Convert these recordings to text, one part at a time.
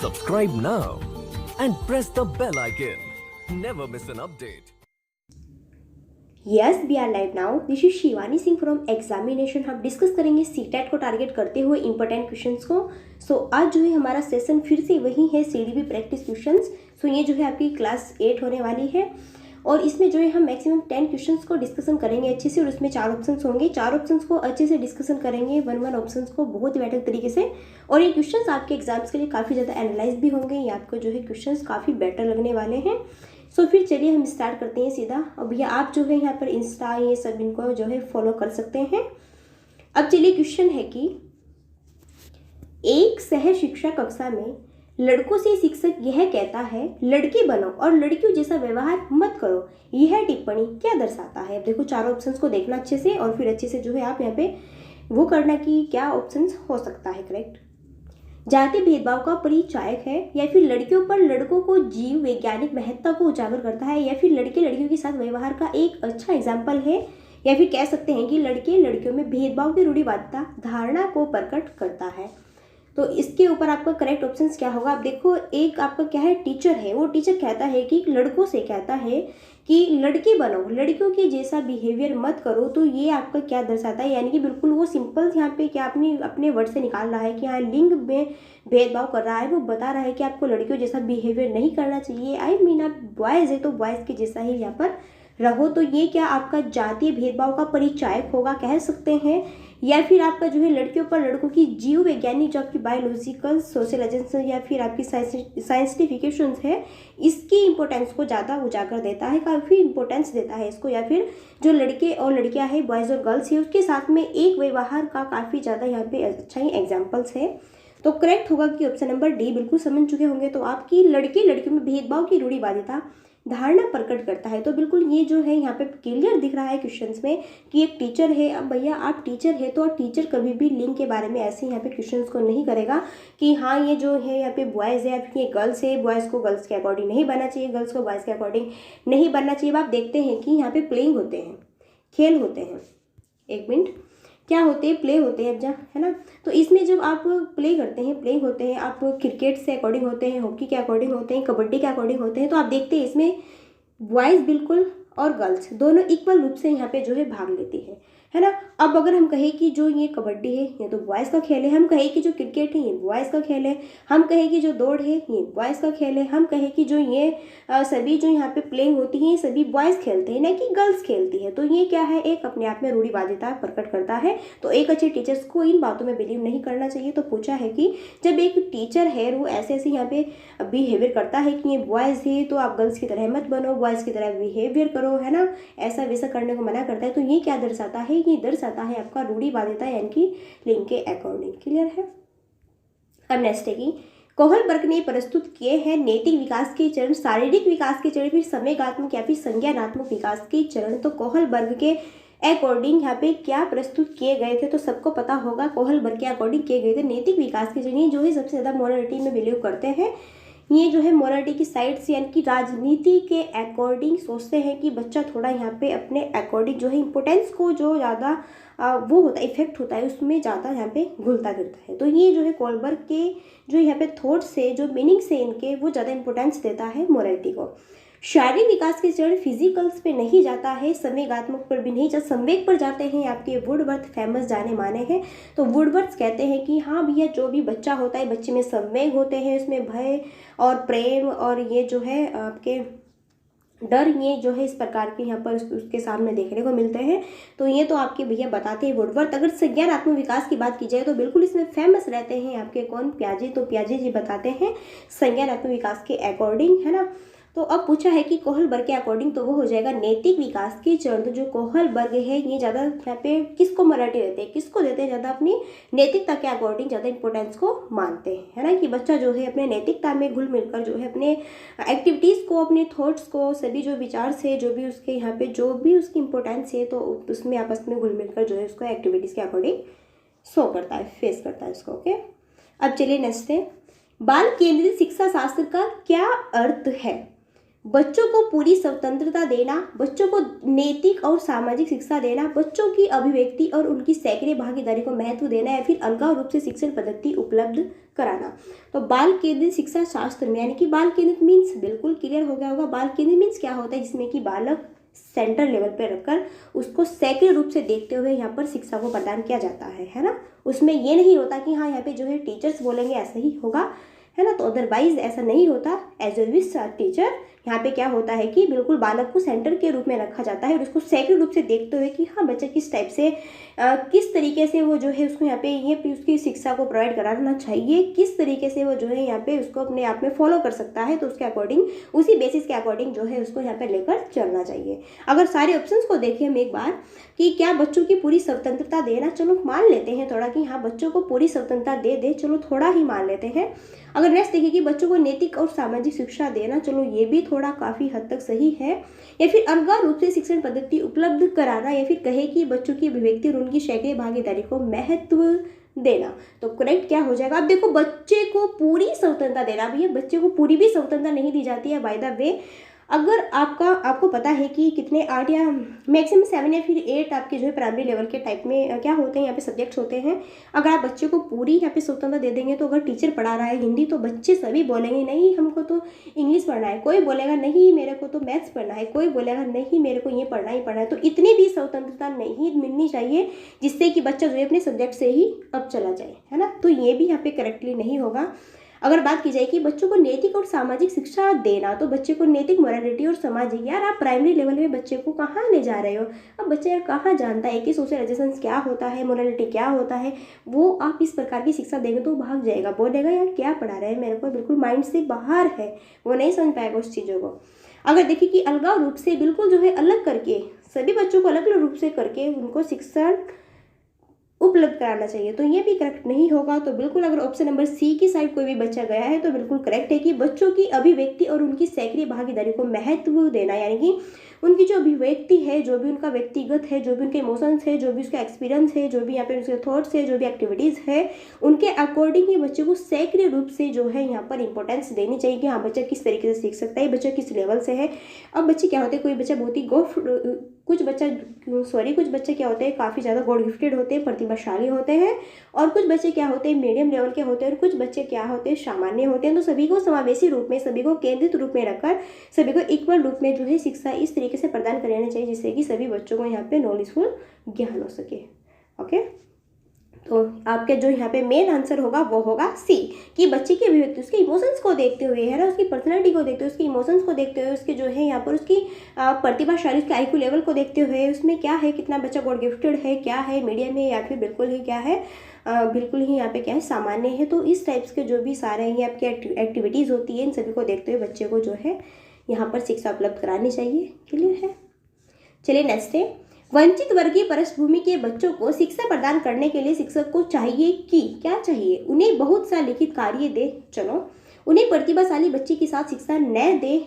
Subscribe now and press the bell icon. Never miss an update. Yes we are live now. This is Shivani Singh from examination. हम discuss करेंगे सीटेट को target करते हुए important questions को। आज जो है हमारा सेशन फिर से वही है सीडीबी प्रैक्टिस क्वेश्चंस। ये जो है आपकी क्लास 8 होने वाली है और इसमें जो है हम मैक्सिमम 10 क्वेश्चंस को डिस्कशन करेंगे अच्छे से और उसमें 4 ऑप्शंस होंगे। 4 ऑप्शंस को अच्छे से डिस्कशन करेंगे, वन ऑप्शंस को बहुत ही बेटर तरीके से। और ये क्वेश्चंस आपके एग्जाम्स के लिए काफ़ी ज़्यादा एनालाइज भी होंगे। ये आपको जो है क्वेश्चंस काफ़ी बेटर लगने वाले हैं। फिर चलिए हम स्टार्ट करते हैं सीधा। अब भैया आप जो है यहाँ पर इंस्टा ये सब इनको जो है फॉलो कर सकते हैं। अब चलिए क्वेश्चन है कि एक सह शिक्षा कक्षा में लड़कों से शिक्षक यह कहता है लड़के बनो और लड़कियों जैसा व्यवहार मत करो, यह टिप्पणी क्या दर्शाता है। अब देखो 4 ऑप्शंस को देखना अच्छे से और फिर अच्छे से जो है आप यहाँ पे वो करना कि क्या ऑप्शंस हो सकता है करेक्ट। जाति भेदभाव का परिचायक है या फिर लड़कियों पर लड़कों को जीव वैज्ञानिक महत्ता को उजागर करता है या फिर लड़के लड़कियों के साथ व्यवहार का एक अच्छा एग्जाम्पल है या फिर कह सकते हैं कि लड़के लड़कियों में भेदभाव की रूढ़िवादिता धारणा को प्रकट करता है। तो इसके ऊपर आपका करेक्ट ऑप्शंस क्या होगा। आप देखो एक आपका क्या है टीचर है, वो टीचर कहता है कि लड़कों से कहता है कि लड़के बनो लड़कियों के जैसा बिहेवियर मत करो। तो ये आपका क्या दर्शाता है, यानी कि बिल्कुल वो सिंपल यहाँ पे क्या अपने वर्ड से निकाल रहा है कि हाँ लिंग में भेदभाव कर रहा है। वो बता रहा है कि आपको लड़कियों जैसा बिहेवियर नहीं करना चाहिए। आई मीन आप बॉयज़ है तो बॉयज़ के जैसा ही यहाँ पर रहो। तो ये क्या आपका जातीय भेदभाव का परिचायक होगा कह सकते हैं या फिर आपका जो है लड़कियों पर लड़कों की जीव वैज्ञानिक जो आपकी बायोलॉजिकल सोशलाइजेशन या फिर आपकी साइंटिफिकेशन है इसकी इंपॉर्टेंस को ज़्यादा उजागर देता है, काफ़ी इंपॉर्टेंस देता है इसको। या फिर जो लड़के और लड़कियां हैं बॉयज़ और गर्ल्स है उसके साथ में एक व्यवहार का काफ़ी ज़्यादा यहाँ पे अच्छा ही एग्जाम्पल्स है। तो करेक्ट होगा कि ऑप्शन नंबर डी। बिल्कुल समझ चुके होंगे तो आपकी लड़के लड़कियों में भेदभाव की रूढ़िवादिता धारणा प्रकट करता है। तो बिल्कुल ये जो है यहाँ पे क्लियर दिख रहा है क्वेश्चंस में कि एक टीचर है। अब भैया आप टीचर है तो टीचर कभी भी लिंग के बारे में ऐसे यहाँ पे क्वेश्चंस को नहीं करेगा कि हाँ ये जो है यहाँ पे बॉयज़ है या फिर ये गर्ल्स है, बॉयज़ को गर्ल्स के अकॉर्डिंग नहीं बनना चाहिए, गर्ल्स को बॉयज़ के अकॉर्डिंग नहीं बनना चाहिए। आप देखते हैं कि यहाँ पे प्लेइंग होते हैं, खेल होते हैं, एक मिनट क्या होते हैं प्ले होते हैं जब है ना। तो इसमें जब आप प्ले करते हैं प्लेइंग होते हैं, आप क्रिकेट से अकॉर्डिंग होते हैं, हॉकी के अकॉर्डिंग होते हैं, कबड्डी के अकॉर्डिंग होते हैं। तो आप देखते हैं इसमें बॉयज़ बिल्कुल और गर्ल्स दोनों इक्वल रूप से यहाँ पे जो है भाग लेती है ना। अब अगर हम कहें कि जो ये कबड्डी है ये तो बॉयज़ का खेल है, हम कहें कि जो क्रिकेट है ये बॉयज़ का खेल है, हम कहें कि जो दौड़ है ये बॉयज़ का खेल है, हम कहें कि जो ये सभी जो यहाँ पे प्लेइंग होती है ये सभी बॉयज़ खेलते हैं ना कि गर्ल्स खेलती है। तो ये क्या है एक अपने आप में रूढ़िवादिता प्रकट करता है। तो एक अच्छे टीचर्स को इन बातों में बिलीव नहीं करना चाहिए। तो पूछा है कि जब एक टीचर है वो ऐसे ऐसे यहाँ पे बिहेवियर करता है कि ये बॉयज़ है तो आप गर्ल्स की तरह मत बनो, बॉयज़ की तरह बिहेवियर करो है ना, ऐसा वैसा करने को मना करता है। तो ये क्या दर्शाता है, ये दर्शाता है आपका रूढ़िवादिता यानी कि लिंग के अकॉर्डिंग। क्लियर है। अब नेक्स्ट है कि कोहलबर्ग ने प्रस्तुत किए हैं नैतिक विकास के चरण, शारीरिक विकास के चरण, फिर समयगात्मक या फिर संज्ञानात्मक विकास के चरण। तो कोहलबर्ग के अकॉर्डिंग यहाँ पे क्या प्रस्तुत किए गए थे तो सबको पता होगा कोहलबर्ग के अकॉर्डिंग किए गए थे नैतिक विकास के चरण। ये जो है सबसे ज़्यादा मोरालिटी में बिलीव करते हैं। ये जो है मोरालिटी की साइड से यानी कि राजनीति के अकॉर्डिंग सोचते हैं कि बच्चा थोड़ा यहाँ पे अपने अकॉर्डिंग जो है इंपॉर्टेंस को जो ज़्यादा वो होता है इफेक्ट होता है उसमें ज़्यादा यहाँ पे घुलता गिरता है। तो ये जो है कोहलबर्ग के जो यहाँ पे थॉट्स से जो मीनिंग्स है इनके वो ज़्यादा इंपॉर्टेंस देता है मोरालिटी को। शारीरिक विकास के चरण फिजिकल्स पे नहीं जाता है, संवेगात्मक पर भी नहीं जाता, संवेग पर जाते हैं आपके वुडवर्थ फेमस जाने माने हैं। तो वुडवर्थ कहते हैं कि हाँ भैया जो भी बच्चा होता है बच्चे में संवेग होते हैं, उसमें भय और प्रेम और ये जो है आपके डर ये जो है इस प्रकार के यहाँ पर उसके सामने देखने को मिलते हैं। तो ये तो आपके भैया बताते हैं वुडवर्थ। अगर संज्ञानात्मक विकास की बात की जाए तो बिल्कुल इसमें फेमस रहते हैं आपके कौन, पियाजे। तो पियाजे जी बताते हैं संज्ञानात्मक विकास के अकॉर्डिंग है ना। तो अब पूछा है कि कोहलबर्ग के अकॉर्डिंग तो वो हो जाएगा नैतिक विकास के चरण। तो जो कोहलबर्ग है ये ज़्यादा यहाँ पे किसको मराठी देते हैं, किसको देते हैं ज़्यादा, अपनी नैतिकता के अकॉर्डिंग ज़्यादा इंपॉर्टेंस को मानते हैं है ना। कि बच्चा जो है अपने नैतिकता में घुल मिलकर जो है अपने एक्टिविटीज़ को, अपने थॉट्स को, सभी जो विचार से जो भी उसके यहाँ पे जो भी उसकी इंपॉर्टेंस है तो उसमें आपस में घुल मिलकर जो है उसको एक्टिविटीज़ के अकॉर्डिंग शो करता है, फेस करता है उसको। ओके अब चलिए नेक्स्ट है बाल केंद्रित शिक्षा शास्त्र का क्या अर्थ है। बच्चों को पूरी स्वतंत्रता देना, बच्चों को नैतिक और सामाजिक शिक्षा देना, बच्चों की अभिव्यक्ति और उनकी सक्रिय भागीदारी को महत्व देना, या फिर अलगाव रूप से शिक्षण पद्धति उपलब्ध कराना। तो बाल केंद्रित शिक्षा शास्त्र में, यानी कि बाल केंद्रित मीन्स बिल्कुल क्लियर हो गया होगा। बाल केंद्रित मीन्स क्या होता है, जिसमें कि बालक सेंटर लेवल पे रखकर उसको सक्रिय रूप से देखते हुए यहाँ पर शिक्षा को प्रदान किया जाता है ना। उसमें ये नहीं होता कि हाँ यहाँ पे जो है टीचर्स बोलेंगे ऐसा ही होगा, है ना, तो अदरवाइज ऐसा नहीं होता। एज ए विश टीचर यहाँ पे क्या होता है कि बिल्कुल बालक को सेंटर के रूप में रखा जाता है और उसको सक्रिय रूप से देखते हुए कि हाँ बच्चा किस टाइप से किस तरीके से वो जो है उसको यहाँ पे ये उसकी शिक्षा को प्रोवाइड कराना चाहिए, किस तरीके से वो जो है यहाँ पे उसको अपने आप में फॉलो कर सकता है, तो उसके अकॉर्डिंग, उसी बेसिस के अकॉर्डिंग जो है उसको यहाँ पे लेकर चलना चाहिए। अगर सारे ऑप्शंस को देखें हम एक बार कि क्या बच्चों की पूरी स्वतंत्रता देना, चलो मान लेते हैं थोड़ा कि हाँ बच्चों को पूरी स्वतंत्रता दे, चलो थोड़ा ही मान लेते हैं। अगर नेक्स्ट देखिए कि बच्चों को नैतिक और सामाजिक शिक्षा देना, चलो ये भी थोड़ा काफ़ी हद तक सही है। या फिर अलगाव रूप से शिक्षण पद्धति उपलब्ध कराना, या फिर कहे कि बच्चों की अभिव्यक्ति और उनकी सक्रिय भागीदारी को महत्व देना, तो करेक्ट क्या हो जाएगा। अब देखो बच्चे को पूरी स्वतंत्रता देना, भैया बच्चे को पूरी भी स्वतंत्रता नहीं दी जाती है बाय द वे। अगर आपको पता है कि कितने 8 या मैक्सिमम 7 या फिर 8 आपके जो है प्राइमरी लेवल के टाइप में क्या होते हैं यहाँ पे सब्जेक्ट्स होते हैं। अगर आप बच्चे को पूरी यहाँ पे स्वतंत्रता दे देंगे, तो अगर टीचर पढ़ा रहा है हिंदी, तो बच्चे सभी बोलेंगे नहीं हमको तो इंग्लिश पढ़ना है, कोई बोलेगा नहीं मेरे को तो मैथ्स पढ़ना है, कोई बोलेगा नहीं मेरे को ये पढ़ना ही पढ़ना है। तो इतनी भी स्वतंत्रता नहीं मिलनी चाहिए जिससे कि बच्चा जो है अपने सब्जेक्ट से ही अब चला जाए, है ना। तो ये भी यहाँ पे करेक्टली नहीं होगा। अगर बात की जाए कि बच्चों को नैतिक और सामाजिक शिक्षा देना, तो बच्चे को नैतिक, मोरालिटी और सामाजिक, यार आप प्राइमरी लेवल में बच्चे को कहाँ ले जा रहे हो। अब बच्चा यार कहाँ जानता है कि सोशलाइजेशन क्या होता है, मोरालिटी क्या होता है। वो आप इस प्रकार की शिक्षा देंगे तो भाग जाएगा, बोलेगा यार क्या पढ़ा रहे हैं मेरे को, बिल्कुल माइंड से बाहर है, वो नहीं समझ पाएगा उस चीज़ों को। अगर देखिए कि अलगाव रूप से बिल्कुल जो है अलग करके, सभी बच्चों को अलग अलग रूप से करके उनको शिक्षण उपलब्ध कराना चाहिए, तो ये भी करेक्ट नहीं होगा। तो बिल्कुल अगर ऑप्शन नंबर सी की साइड कोई भी बच्चा गया है तो बिल्कुल करेक्ट है कि बच्चों की अभिव्यक्ति और उनकी सक्रिय भागीदारी को महत्व देना, यानी कि उनकी जो अभिव्यक्ति है, जो भी उनका व्यक्तिगत है, जो भी उनके इमोशंस है, जो भी उसका एक्सपीरियंस है, जो भी यहाँ पे उसके थॉट्स है, जो भी एक्टिविटीज़ है, उनके अकॉर्डिंग ही बच्चे को सक्रिय रूप से जो है यहाँ पर इंपॉर्टेंस देनी चाहिए कि हाँ बच्चा किस तरीके से सीख सकता है, बच्चा किस लेवल से है। अब बच्चे क्या होते हैं, कोई बच्चा बहुत ही कुछ बच्चे क्या होते हैं काफ़ी ज़्यादा गॉड गिफ्टेड होते हैं, प्रतिभाशाली होते हैं, और कुछ बच्चे क्या होते हैं मीडियम लेवल के होते हैं, और कुछ बच्चे क्या होते हैं सामान्य होते हैं। तो सभी को समावेशी रूप में, सभी को केंद्रित रूप में रखकर सभी को इक्वल रूप में जो है शिक्षा इस तरीके से प्रदान करनी चाहिए जिससे कि सभी बच्चों को यहाँ पे नॉलेजफुल ज्ञान हो सके। ओके, तो आपके जो यहाँ पे मेन आंसर होगा वो होगा सी, कि बच्चे की अभिव्यक्ति उसके इमोशंस को देखते हुए, है ना, उसकी पर्सनालिटी को देखते हुए, उसके इमोशंस को देखते हुए, उसके जो है यहाँ पर उसकी प्रतिभाशाली, उसके आईक्यू लेवल को देखते हुए, उसमें क्या है, कितना बच्चा गॉड गिफ्टेड है, क्या है मीडियम है, या फिर बिल्कुल ही क्या है बिल्कुल ही यहाँ पे क्या है सामान्य है। तो इस टाइप्स के जो भी सारे ये आपके एक्टिविटीज़ होती है, इन सभी को देखते हुए बच्चे को जो है यहाँ पर शिक्षा उपलब्ध करानी चाहिए। क्लियर है। चलिए नेक्स्ट है, वंचित वर्गीय पृष्ठभूमि के बच्चों को शिक्षा प्रदान करने के लिए शिक्षक को चाहिए कि क्या चाहिए, उन्हें बहुत सा लिखित कार्य दे, चलो उन्हें प्रतिभाशाली बच्चे के साथ शिक्षा न दे,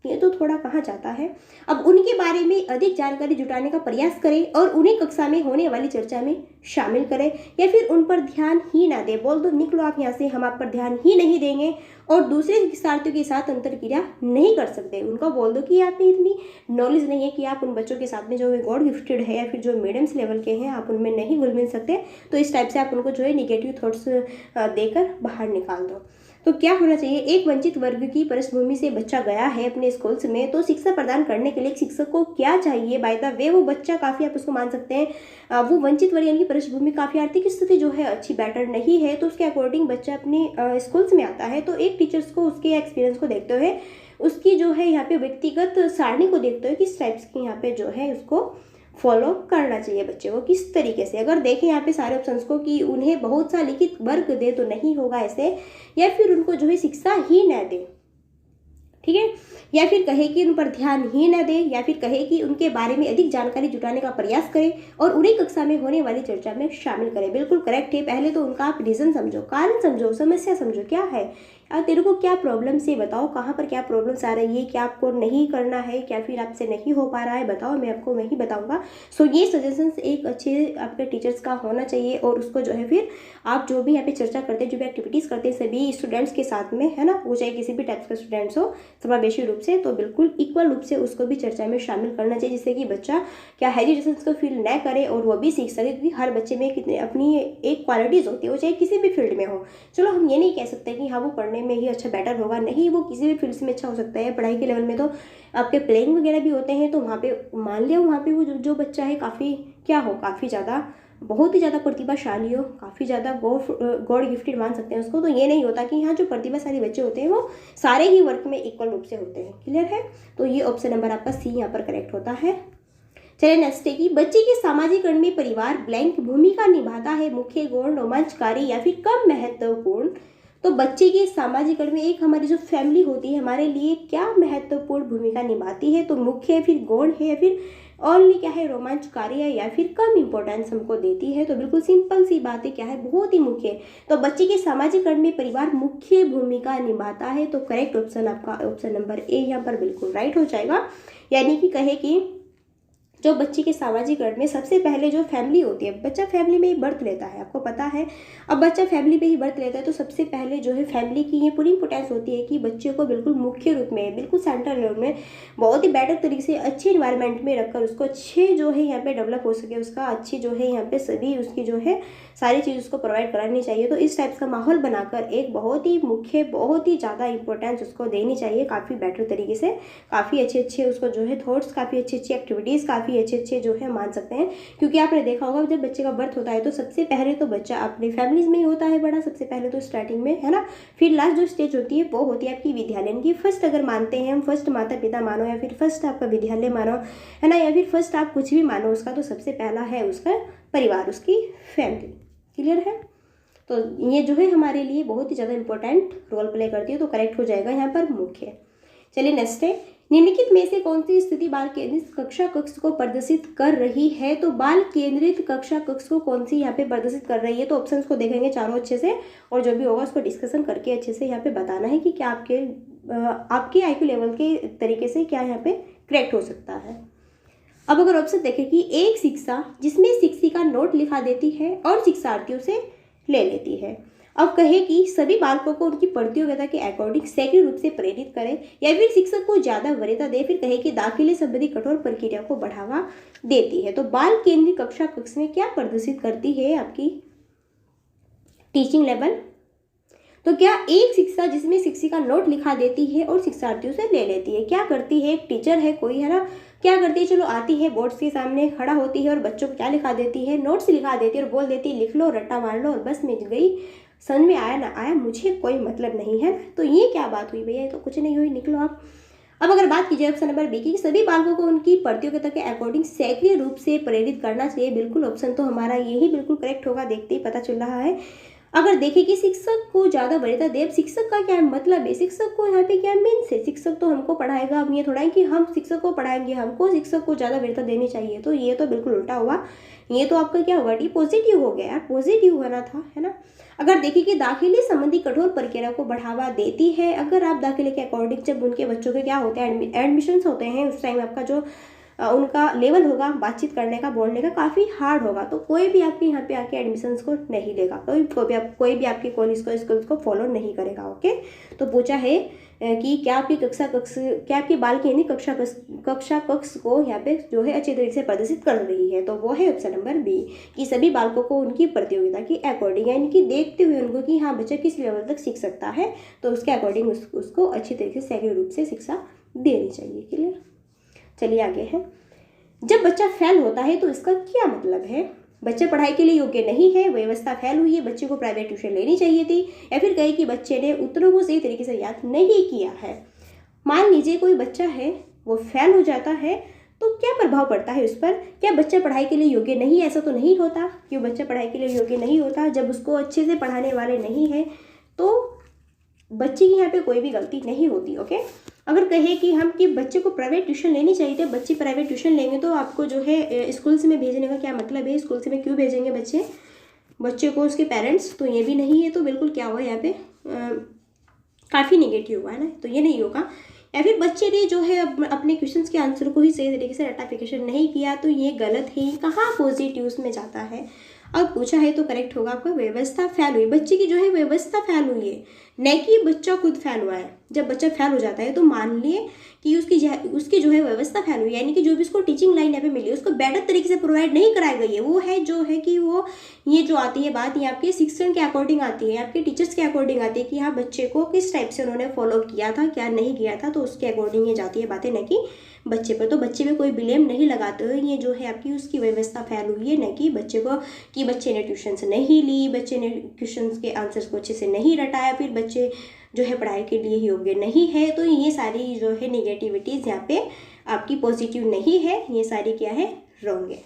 ये तो थोड़ा कहा जाता है। अब उनके बारे में अधिक जानकारी जुटाने का प्रयास करें और उन्हें कक्षा में होने वाली चर्चा में शामिल करें, या फिर उन पर ध्यान ही ना दें, बोल दो निकलो आप यहाँ से, हम आप पर ध्यान ही नहीं देंगे, और दूसरे शिक्षार्थियों के साथ अंतरक्रिया नहीं कर सकते। उनको बोल दो कि आप में इतनी नॉलेज नहीं है कि आप उन बच्चों के साथ में जो गॉड गिफ्टेड है या फिर जो मीडियम्स लेवल के हैं आप उनमें नहीं घुल मिल सकते। तो इस टाइप से आप उनको जो है निगेटिव थॉट्स देकर बाहर निकाल दो। तो क्या होना चाहिए, एक वंचित वर्ग की पृष्ठभूमि से बच्चा गया है अपने स्कूल्स में, तो शिक्षा प्रदान करने के लिए शिक्षक को क्या चाहिए। बाय द वे वो बच्चा काफ़ी, आप उसको मान सकते हैं वो वंचित वर्ग यानी कि पृष्ठभूमि काफ़ी आर्थिक स्थिति जो है अच्छी बेटर नहीं है, तो उसके अकॉर्डिंग बच्चा अपने स्कूल्स में आता है। तो एक टीचर्स को उसके एक्सपीरियंस को देखते हुए, उसकी जो है यहाँ पे व्यक्तिगत सारणी को देखते हुए किस टाइप्स की यहाँ पे जो है उसको फॉलो करना चाहिए बच्चे को किस तरीके से। अगर देखें यहाँ पे सारे ऑप्शंस को कि उन्हें बहुत सा लिखित वर्ग दे, तो नहीं होगा ऐसे, या फिर उनको जो है शिक्षा ही न दे, ठीक है, या फिर कहे कि उन पर ध्यान ही न दे, या फिर कहे कि उनके बारे में अधिक जानकारी जुटाने का प्रयास करें और उन्हें कक्षा में होने वाली चर्चा में शामिल करें। बिल्कुल करेक्ट है। पहले तो उनका आप रीजन समझो, कारण समझो, समस्या समझो क्या है। तेरे को क्या प्रॉब्लम्स है बताओ, कहाँ पर क्या प्रॉब्लम्स आ रही है, क्या आपको नहीं करना है, क्या फिर आपसे नहीं हो पा रहा है, बताओ, मैं आपको वही बताऊंगा। सो ये सजेशंस एक अच्छे आपके टीचर्स का होना चाहिए, और उसको जो है फिर आप जो भी यहाँ पे चर्चा करते हैं, जो भी एक्टिविटीज़ करते हैं सभी स्टूडेंट्स के साथ में, है ना, वो चाहे किसी भी टाइप का स्टूडेंट्स हो समावेशी रूप से, तो बिल्कुल इक्वल रूप से उसको भी चर्चा में शामिल करना चाहिए, जिससे कि बच्चा क्या हेजिटेशन को फील न करे और वो भी सीख सके, क्योंकि हर बच्चे में कितने अपनी एक क्वालिटीज़ होती है, वो चाहे किसी भी फील्ड में हो। चलो हम ये नहीं कह सकते कि हाँ वो पढ़ने में ही अच्छा बेटर होगा, नहीं, वो किसी भी फील्ड में अच्छा हो सकता है। पढ़ाई के लेवल में तो आपके प्लेइंग वगैरह भी होते हैं, तो वहाँ पे मान लिया वहाँ पे वो जो बच्चा है काफ़ी क्या हो, काफ़ी ज़्यादा बहुत ही ज़्यादा प्रतिभाशाली हो, काफ़ी ज़्यादा गॉड गिफ्टेड मान सकते हैं उसको, तो ये नहीं होता कि हाँ जो प्रतिभाशाली बच्चे होते हैं वो सारे ही वर्क में इक्वल रूप से होते हैं। क्लियर है? तो ये ऑप्शन नंबर आपका सी यहाँ पर करेक्ट होता है। चलिए नेक्स्ट है कि बच्चे के सामाजिकरण में परिवार ब्लैंक भूमिका निभाता है, मुख्य गुण, रोमांचकारी या फिर कम महत्वपूर्ण। तो बच्चे के सामाजिकरण में एक हमारी जो फैमिली होती है हमारे लिए क्या महत्वपूर्ण भूमिका निभाती है, तो मुख्य है, फिर गौण है, या फिर ओनली क्या है, रोमांचकारी है, या फिर कम इंपॉर्टेंस हमको देती है। तो बिल्कुल सिंपल सी बात है, क्या है, बहुत ही मुख्य है। तो बच्चे के सामाजिकरण में परिवार मुख्य भूमिका निभाता है, तो करेक्ट ऑप्शन आपका ऑप्शन नंबर ए यहाँ पर बिल्कुल राइट हो जाएगा। यानी कि कहे कि जो बच्चे के सामाजिकरण में सबसे पहले जो फैमिली होती है, बच्चा फैमिली में ही बर्थ लेता है, आपको पता है। अब बच्चा फैमिली में ही बर्थ लेता है, तो सबसे पहले जो है फैमिली की ये पूरी इंपॉर्टेंस होती है कि बच्चे को बिल्कुल मुख्य रूप में, बिल्कुल सेंटर लेवल में बहुत ही बेटर तरीके से अच्छे इन्वायरमेंट में रखकर उसको अच्छे जो है यहाँ पे डेवलप हो सके, उसका अच्छी जो है यहाँ पे सभी उसकी जो है सारी चीज़ उसको प्रोवाइड करानी चाहिए। तो इस टाइप का माहौल बनाकर एक बहुत ही मुख्य, बहुत ही ज़्यादा इंपॉर्टेंस उसको देनी चाहिए, काफ़ी बेटर तरीके से, काफ़ी अच्छे अच्छे उसको जो है थॉट्स, काफ़ी अच्छी अच्छी एक्टिविटीज़, काफ़ी अच्छे अच्छे जो है मान सकते हैं। क्योंकि आपने देखा होगा जब बच्चे का बर्थ होता है तो सबसे पहले तो बच्चा अपनी फैमिलीज में ही होता है बड़ा, सबसे पहले तो स्टार्टिंग में, है ना। फिर लास्ट जो स्टेज होती है वो होती है आपकी विद्यालय की। फर्स्ट अगर मानते हैं हम, फर्स्ट माता पिता मानो, या फिर फर्स्ट आपका विद्यालय मानो, है ना, या फिर फर्स्ट आप कुछ भी मानो उसका, तो सबसे पहला है उसका परिवार, उसकी फैमिली। क्लियर है? तो ये जो है हमारे लिए बहुत ही ज़्यादा इंपॉर्टेंट रोल प्ले करती है, तो करेक्ट हो जाएगा यहाँ पर मुख्य। चलिए नेक्स्ट है, निम्नलिखित में से कौन सी स्थिति बाल केंद्रित कक्षा कक्ष को प्रदर्शित कर रही है। तो बाल केंद्रित कक्षा कक्ष को कौन सी यहाँ पे प्रदर्शित कर रही है, तो ऑप्शंस को देखेंगे चारों अच्छे से, और जो भी होगा उसको डिस्कशन करके अच्छे से यहाँ पे बताना है कि क्या आपके IQ लेवल के तरीके से क्या यहाँ पे करेक्ट हो सकता है। अब अगर ऑप्शन देखें कि एक शिक्षा जिसमें शिक्षिका नोट लिखा देती है और शिक्षार्थियों से ले लेती है। अब कहे कि सभी बालकों को उनकी प्रतियोगिता के अकॉर्डिंग सक्रिय रूप से प्रेरित करें, या फिर शिक्षक को ज्यादा वरीयता दे, फिर कहे कि दाखिले संबंधी कठोर प्रक्रिया को बढ़ावा देती है। तो बाल केंद्रीय कक्षा कक्ष में क्या प्रदर्शित करती है आपकी टीचिंग लेवल। तो क्या एक शिक्षा जिसमें शिक्षिका नोट लिखा देती है और शिक्षार्थियों से ले लेती है, क्या करती है, एक टीचर है कोई, है ना, क्या करती है, चलो आती है बोर्ड्स के सामने खड़ा होती है और बच्चों को क्या लिखा देती है, नोट्स लिखा देती है और बोल देती है लिख लो, रट्टा मार लो और बस मिल गई, समझ में आया ना आया मुझे कोई मतलब नहीं है। तो ये क्या बात हुई भैया, तो कुछ नहीं हुई, निकलो आप। अब अगर बात कीजिए ऑप्शन नंबर बी की, सभी बालकों को उनकी प्रतियोगिता के अकॉर्डिंग सक्रिय रूप से प्रेरित करना चाहिए, बिल्कुल ऑप्शन तो हमारा यही बिल्कुल करेक्ट होगा, देखते ही पता चल रहा है। अगर देखें कि शिक्षक को ज़्यादा वरीयता दे, शिक्षक का क्या मतलब है, शिक्षक को यहाँ पे क्या मीन्स है, शिक्षक तो हमको पढ़ाएगा, अब ये थोड़ा है कि हम शिक्षक को पढ़ाएंगे, हमको शिक्षक को ज़्यादा वरीयता देनी चाहिए, तो ये तो बिल्कुल उल्टा हुआ। ये तो आपका क्या होगा, डी पॉजिटिव हो गया, पॉजिटिव होना था, है ना। अगर देखिए कि दाखिले संबंधी कठोर प्रक्रिया को बढ़ावा देती है, अगर आप दाखिले के अकॉर्डिंग जब उनके बच्चों के क्या होते हैं एडमिशन्स होते हैं, उस टाइम आपका जो उनका लेवल होगा बातचीत करने का, बोलने का काफ़ी हार्ड होगा, तो कोई भी आपके यहाँ पे आके एडमिशन्स को नहीं लेगा, कोई भी आपके कॉलेज को स्कूल्स को फॉलो नहीं करेगा। ओके, तो पूछा है कि क्या आपकी बाल केंद्रीय कक्षा कक्ष को यहाँ पे जो है अच्छे तरीके से प्रदर्शित कर रही है, तो वो है ऑप्शन नंबर बी कि सभी बालकों को उनकी प्रतियोगिता के अकॉर्डिंग, यानी कि देखते हुए उनको कि हाँ बच्चा किस लेवल तक सीख सकता है, तो उसके अकॉर्डिंग उसको अच्छी तरीके से सही रूप से शिक्षा देनी चाहिए। क्लियर? चलिए आगे है, जब बच्चा फेल होता है तो इसका क्या मतलब है, बच्चा पढ़ाई के लिए योग्य नहीं है, व्यवस्था फेल हुई है, बच्चे को प्राइवेट ट्यूशन लेनी चाहिए थी, या फिर कहे कि बच्चे ने उत्तरों को सही तरीके से याद नहीं किया है। मान लीजिए कोई बच्चा है वो फेल हो जाता है, तो क्या प्रभाव पड़ता है उस पर, क्या बच्चा पढ़ाई के लिए योग्य नहीं, ऐसा तो नहीं होता। क्यों बच्चा पढ़ाई के लिए योग्य नहीं होता, जब उसको अच्छे से पढ़ाने वाले नहीं है तो बच्चे की यहाँ पे कोई भी गलती नहीं होती। ओके, अगर कहे कि हम कि बच्चे को प्राइवेट ट्यूशन लेनी चाहिए, तो बच्चे प्राइवेट ट्यूशन लेंगे तो आपको जो है स्कूल्स में भेजने का क्या मतलब है, स्कूल्स में क्यों भेजेंगे बच्चे को उसके पेरेंट्स, तो ये भी नहीं है। तो बिल्कुल क्या हुआ यहाँ पे काफ़ी निगेटिव हुआ है ना, तो ये नहीं होगा। या फिर बच्चे ने जो है अपने क्वेश्चंस के आंसर को ही सही तरीके से रेक्टिफिकेशन नहीं किया, तो ये गलत है। कहाँ पॉजिटिव्स में जाता है, अब पूछा है तो करेक्ट होगा आपका व्यवस्था फेल हुई। बच्चे की जो है व्यवस्था फेल हुई है, न कि बच्चा खुद फेल हुआ है। जब बच्चा फेल हो जाता है तो मान लिए कि उसकी जो है व्यवस्था फेल हुई, यानी कि जो भी उसको टीचिंग लाइन यहाँ पे मिली है उसको बेटर तरीके से प्रोवाइड नहीं कराई गई है। वो है जो है कि वो ये जो आती है बात, ये आपके शिक्षण के अकॉर्डिंग आती है, आपके टीचर्स के अकॉर्डिंग आती है कि हाँ बच्चे को किस टाइप से उन्होंने फॉलो किया था, क्या नहीं किया था, तो उसके अकॉर्डिंग ये जाती है बातें, न कि बच्चे पर। तो बच्चे पे कोई ब्लेम नहीं लगाते हुए ये जो है आपकी उसकी व्यवस्था फेल हुई है, न कि बच्चे को, कि बच्चे ने ट्यूशन्स नहीं ली, बच्चे ने ट्यूशन्स के आंसर्स को अच्छे से नहीं रटाया, फिर बच्चे जो है पढ़ाई के लिए योग्य नहीं है। तो ये सारी जो है निगेटिविटीज़ यहाँ पे आपकी पॉजिटिव नहीं है, ये सारी क्या है, रॉन्ग है।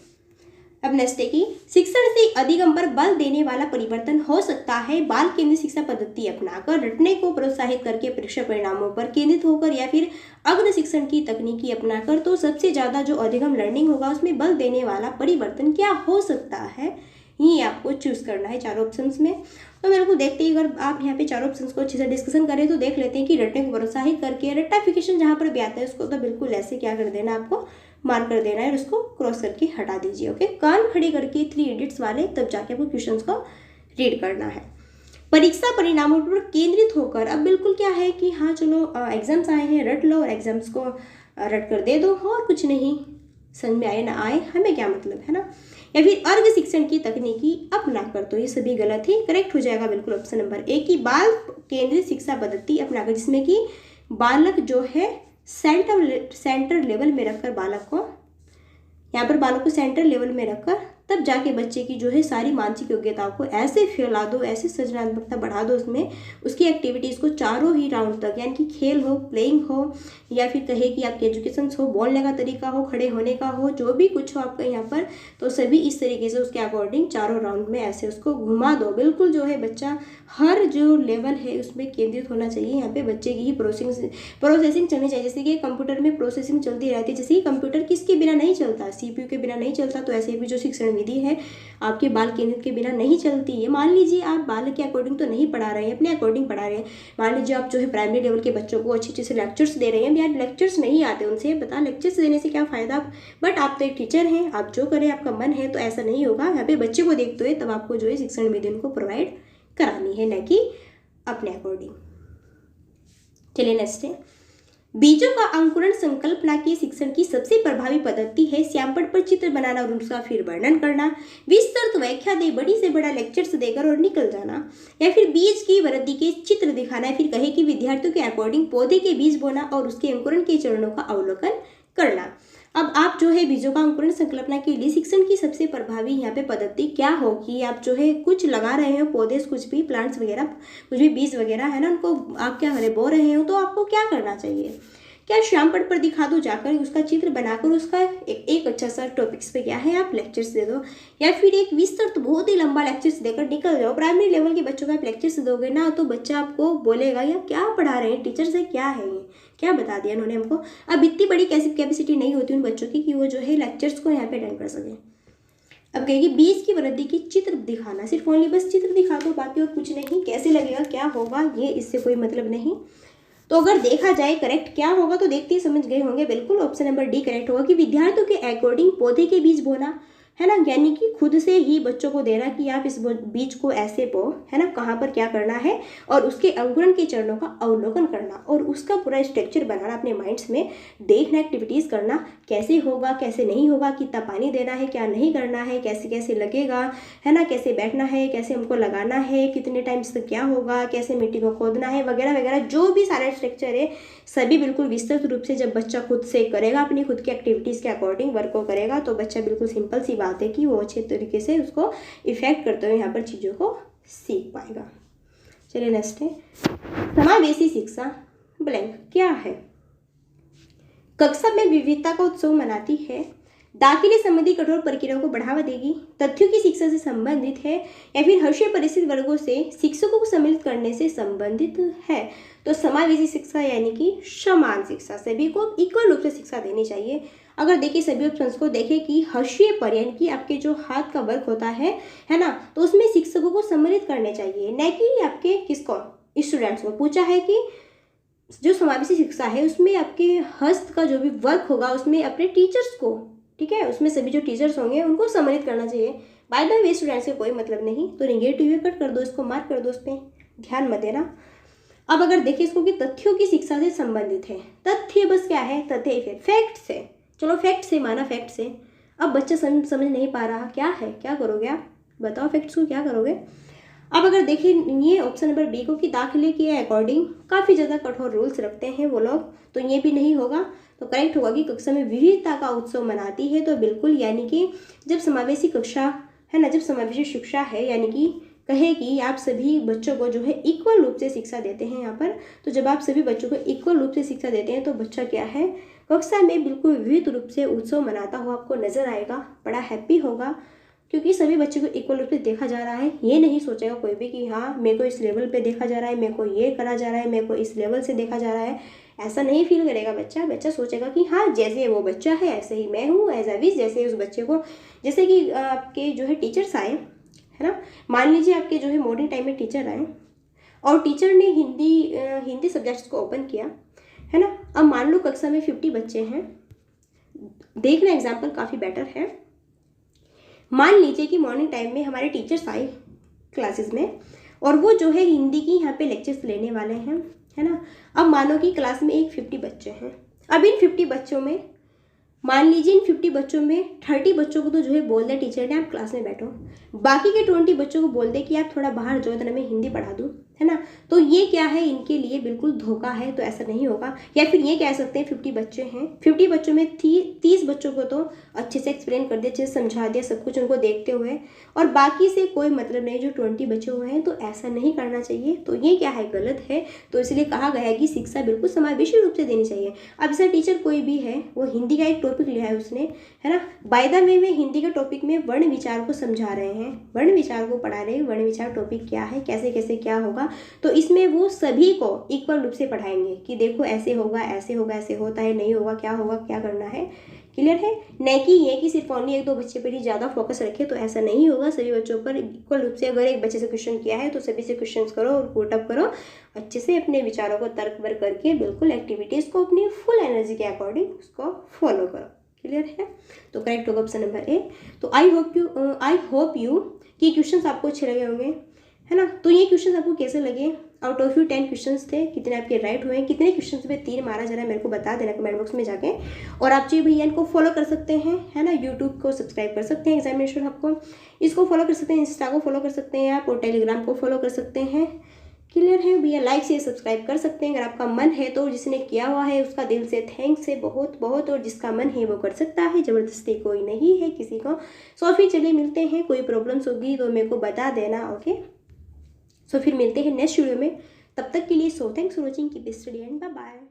अब नेक्स्ट है कि शिक्षण से अधिगम पर बल देने वाला परिवर्तन हो सकता है बाल केंद्रित शिक्षा पद्धति अपनाकर, रटने को प्रोत्साहित करके, परीक्षा परिणामों पर केंद्रित होकर, या फिर अग्र शिक्षण की तकनीकी अपनाकर। तो सबसे ज़्यादा जो अधिगम लर्निंग होगा उसमें बल देने वाला परिवर्तन क्या हो सकता है, ये आपको चूज़ करना है चारों ऑप्शंस में। तो मेरे को देखते ही अगर आप यहाँ पे चारों ऑप्शंस को अच्छे से डिस्कशन करें तो देख लेते हैं कि रटने को प्रोत्साहित करके, रट्टाफिकेशन जहाँ पर भी आता है उसको तो बिल्कुल ऐसे क्या कर देना, आपको मार्क कर देना है और उसको क्रॉस करके हटा दीजिए। ओके, कान खड़ी करके 3 इडियट्स वाले, तब जाके आपको क्वेश्चंस को रीड करना है। परीक्षा परिणामों पर केंद्रित होकर, अब बिल्कुल क्या है कि हाँ चलो एग्जाम्स आए हैं, रट लो और एग्जाम्स को रट कर दे दो, और कुछ नहीं, समझ में आए ना आए हमें क्या मतलब है ना। या फिर अर्घ शिक्षण की तकनीकी अपना कर, तो ये सभी गलत ही। करेक्ट हो जाएगा बिल्कुल ऑप्शन नंबर ए की बाल केंद्रित शिक्षा पद्धति अपनाकर, जिसमें कि बालक जो है सेंटर लेवल में रखकर, बालक को यहाँ पर बालक को सेंटर लेवल में रखकर, तब जाके बच्चे की जो है सारी मानसिक योग्यताओं को ऐसे फैला दो, ऐसे सृजनात्मकता बढ़ा दो उसमें, उसकी एक्टिविटीज़ को चारों ही राउंड तक, यानी कि खेल हो, प्लेइंग हो, या फिर कहे कि आपके एजुकेशन हो, बोलने का तरीका हो, खड़े होने का हो, जो भी कुछ हो आपका यहाँ पर, तो सभी इस तरीके से उसके अकॉर्डिंग चारों राउंड में ऐसे उसको घुमा दो। बिल्कुल जो है बच्चा हर जो लेवल है उसमें केंद्रित होना चाहिए। यहाँ पे बच्चे की ही प्रोसेसिंग चलनी चाहिए। जैसे कि कंप्यूटर में प्रोसेसिंग चलती रहती है, जैसे कि कंप्यूटर किसके बिना नहीं चलता, CPU के बिना नहीं चलता, तो ऐसे भी जो शिक्षण विधि है आपके बाल केंद्रित के बिना नहीं चलती है। मान लीजिए आप बाल के अकॉर्डिंग तो नहीं पढ़ा रहे हैं, अपने अकॉर्डिंग पढ़ा रहे हैं। मान लीजिए आप जो है प्राइमरी लेवल के बच्चों को अच्छे अच्छे से लेक्चर्स दे रहे हैं, यार लेक्चर्स नहीं आते उनसे, पता लेक्चर्स देने से क्या फ़ायदा, बट आप तो एक टीचर हैं, आप जो करें आपका मन है, तो ऐसा नहीं होगा। यहाँ पे बच्चे को देखते हुए तब आपको जो है शिक्षण विधि उनको प्रोवाइड करानी है, न कि अपने अकॉर्डिंग। चलिए नेक्स्ट है, बीजों का अंकुरण संकल्पना के शिक्षण की सबसे प्रभावी पद्धति है श्यामपट्ट पर चित्र बनाना और उसका फिर वर्णन करना, विस्तृत व्याख्या दे, बड़ी से बड़ा लेक्चर्स देकर और निकल जाना, या फिर बीज की वृद्धि के चित्र दिखाना, या फिर कहे कि विद्यार्थियों के अकॉर्डिंग पौधे के बीज बोना और उसके अंकुरण के चरणों का अवलोकन करना। अब आप जो है बीजों का अंकुरण संकल्पना के लिए शिक्षण की सबसे प्रभावी यहाँ पे पद्धति क्या होगी, आप जो है कुछ लगा रहे हो पौधे, कुछ भी प्लांट्स वगैरह, कुछ भी बीज वगैरह है ना, उनको आप क्या करें बो रहे हो, तो आपको क्या करना चाहिए, क्या श्यामपट्ट पर दिखा दो, जाकर उसका चित्र बनाकर उसका एक अच्छा सा टॉपिक्स पे क्या है आप लेक्चर्स दे दो, या फिर एक विस्तृत बहुत ही लंबा लेक्चर्स देकर निकल जाओ। प्राइमरी लेवल के बच्चों का आप लेक्चर्स दोगे ना, तो बच्चा आपको बोलेगा या क्या पढ़ा रहे हैं टीचर से, क्या है ये, क्या बता दिया इन्होंने हमको। अब इतनी बड़ी कैपेसिटी नहीं होती उन बच्चों की कि वो जो है लेक्चर्स को यहाँ पे अटेंड कर सकें। अब कहेगी बीज की वृद्धि की चित्र दिखाना, सिर्फ ओनली बस चित्र दिखा दो, बाकी और कुछ नहीं, कैसे लगेगा क्या होगा ये इससे कोई मतलब नहीं। तो अगर देखा जाए करेक्ट क्या होगा, तो देखते ही समझ गए होंगे, बिल्कुल ऑप्शन नंबर डी करेक्ट होगा कि विद्यार्थियों के अकॉर्डिंग पौधे के बीज बोना, है ना, यानी कि खुद से ही बच्चों को देना कि आप इस बीज को ऐसे बो, है ना, कहाँ पर क्या करना है, और उसके अंकुरण के चरणों का अवलोकन करना और उसका पूरा स्ट्रक्चर बनाना अपने माइंड्स में, देखना, एक्टिविटीज़ करना, कैसे होगा कैसे नहीं होगा, कितना पानी देना है क्या नहीं करना है, कैसे कैसे लगेगा, है ना, कैसे बैठना है, कैसे हमको लगाना है, कितने टाइम्स तक क्या होगा, कैसे मिट्टी को खोदना है, वगैरह वगैरह, जो भी सारा स्ट्रक्चर है सभी बिल्कुल विस्तृत रूप से जब बच्चा खुद से करेगा, अपनी खुद की एक्टिविटीज़ के अकॉर्डिंग वर्क को करेगा, तो बच्चा बिल्कुल सिंपल सी बात है कि वो अच्छे तरीके से उसको इफेक्ट करते हुए यहाँ पर चीज़ों को सीख पाएगा। चलिए नेक्स्ट है, समावेशी शिक्षा ब्लैंक क्या है। कक्षा में विविधता का उत्सव मनाती है, दाखिले संबंधी कठोर प्रक्रियाओं को बढ़ावा देगी, तथ्यों की शिक्षा से संबंधित है, या फिर हर्षीय परिस्थित वर्गों से शिक्षकों को सम्मिलित करने से संबंधित है। तो समावेशी शिक्षा यानी कि समान शिक्षा, सभी को इक्वल रूप से शिक्षा देनी चाहिए। अगर देखिए सभी ऑप्शंस को देखें कि हर्षीय पर यानी कि आपके जो हाथ का वर्क होता है ना, तो उसमें शिक्षकों को सम्मिलित करने चाहिए, न कि आपके किसको स्टूडेंट्स को पूछा है कि जो समावेशी शिक्षा है उसमें आपके हस्त का जो भी वर्क होगा उसमें अपने टीचर्स को, ठीक है, उसमें सभी जो टीचर्स होंगे उनको सम्मानित करना चाहिए। बाय द वे स्टूडेंट्स का कोई मतलब नहीं, तो नेगेटिव ये कट कर दो, इसको मार्क कर दो, उस पर ध्यान मत देना। अब अगर देखें इसको कि तथ्यों की शिक्षा से संबंधित है, तथ्य बस क्या है, तथ्य फैक्ट्स है, चलो फैक्ट से माना, फैक्ट से। अब बच्चा समझ नहीं पा रहा, क्या है, क्या करोगे आप बताओ, फैक्ट्स को क्या करोगे। अब अगर देखें ये ऑप्शन नंबर बी को कि दाखिले के अकॉर्डिंग काफ़ी ज़्यादा कठोर रूल्स रखते हैं वो लोग, तो ये भी नहीं होगा। तो करेक्ट होगा कि कक्षा में विविधता का उत्सव मनाती है, तो बिल्कुल, यानी कि जब समावेशी कक्षा है ना, जब समावेशी शिक्षा है, यानी कि कहे कि आप सभी बच्चों को जो है इक्वल रूप से शिक्षा देते हैं यहाँ पर। तो जब आप सभी बच्चों को इक्वल रूप से शिक्षा देते हैं तो बच्चा क्या है, कक्षा में बिल्कुल विविध रूप से उत्सव मनाता हुआ आपको नजर आएगा, बड़ा हैप्पी होगा, क्योंकि सभी बच्चों को इक्वल रूप से देखा जा रहा है। ये नहीं सोचेगा कोई भी कि हाँ मेरे को इस लेवल पे देखा जा रहा है, मेरे को ये करा जा रहा है, मेरे को इस लेवल से देखा जा रहा है, ऐसा नहीं फील करेगा बच्चा। बच्चा सोचेगा कि हाँ जैसे वो बच्चा है ऐसे ही मैं हूँ, एज अ विश, जैसे उस बच्चे को, जैसे कि आपके जो है टीचर्स आए, है ना, मान लीजिए आपके जो है मॉर्निंग टाइम में टीचर आए और टीचर ने हिंदी सब्जेक्ट्स को ओपन किया, है ना। अब मान लो कक्षा में 50 बच्चे हैं, देखना एग्जाम्पल काफ़ी बेटर है। मान लीजिए कि मॉर्निंग टाइम में हमारे टीचर्स आए क्लासेस में और वो जो है हिंदी की यहाँ पे लेक्चर्स लेने वाले हैं, है ना। अब मानो कि क्लास में एक 50 बच्चे हैं। अब इन 50 बच्चों में, मान लीजिए इन 50 बच्चों में 30 बच्चों को तो जो है बोल दे टीचर ने आप क्लास में बैठो, बाकी के 20 बच्चों को बोल दे कि आप थोड़ा बाहर जो है मैं हिंदी पढ़ा दूँ, है ना। तो ये क्या है, इनके लिए बिल्कुल धोखा है, तो ऐसा नहीं होगा। या फिर ये कह सकते हैं 50 बच्चे हैं, 50 बच्चों में 30 बच्चों को तो अच्छे से एक्सप्लेन कर दिया, अच्छे से समझा दिया सब कुछ उनको देखते हुए, और बाकी से कोई मतलब नहीं जो 20 बचे हुए हैं, तो ऐसा नहीं करना चाहिए। तो ये क्या है, गलत है। तो इसलिए कहा गया है कि शिक्षा बिल्कुल समावेशी रूप से देनी चाहिए। अब जैसा टीचर कोई भी है, वो हिंदी का एक टॉपिक लिया है उसने, है ना, बाय द वे में हिंदी के टॉपिक में वर्ण विचार को समझा रहे हैं, वर्ण विचार को पढ़ा रहे हैं, वर्ण विचार टॉपिक क्या है, कैसे कैसे क्या होगा, तो इसमें वो सभी को इक्वल रूप से पढ़ाएंगे कि देखो ऐसे होगा, ऐसे होगा, ऐसे होता है, नहीं होगा, क्या करना है। क्लियर है, न कि ये कि सिर्फ ओनली 1-2 बच्चे पर ही ज़्यादा फोकस रखे, तो ऐसा नहीं होगा। सभी बच्चों पर इक्वल रूप से, अगर एक बच्चे से क्वेश्चन किया है तो सभी से क्वेश्चन करो और पुटअप करो, अच्छे से अपने विचारों को तर्क वर करके बिल्कुल एक्टिविटीज़ को अपनी फुल एनर्जी के अकॉर्डिंग उसको फॉलो करो। क्लियर है, तो करेक्ट होगा ऑप्शन नंबर ए। तो आई होप यू कि क्वेश्चंस आपको अच्छे लगे होंगे, है ना। तो ये क्वेश्चंस आपको कैसे लगे, आउट ऑफ यू 10 क्वेश्चंस थे, कितने आपके राइट हुए, कितने क्वेश्चंस पे 3 मारा, जरा मेरे को बता देना कमेंट बॉक्स में जाके। और आप चाहिए भैया इनको फॉलो कर सकते हैं, है ना, यूट्यूब को सब्सक्राइब कर सकते हैं, एग्जामिनेशन हब को इसको फॉलो कर सकते हैं, इंस्टा को फॉलो कर सकते हैं आप, और टेलीग्राम को फॉलो कर सकते हैं। क्लियर है भैया, लाइक से सब्सक्राइब कर सकते हैं अगर आपका मन है तो। जिसने किया हुआ है उसका दिल से थैंक्स है बहुत बहुत, और जिसका मन है वो कर सकता है, ज़बरदस्ती कोई नहीं है किसी को। सो फिर चलिए मिलते हैं, कोई प्रॉब्लम्स होगी तो मेरे को बता देना, ओके। सो फिर मिलते हैं नेक्स्ट वीडियो में, तब तक के लिए so thanks for watching, keep study and bye bye.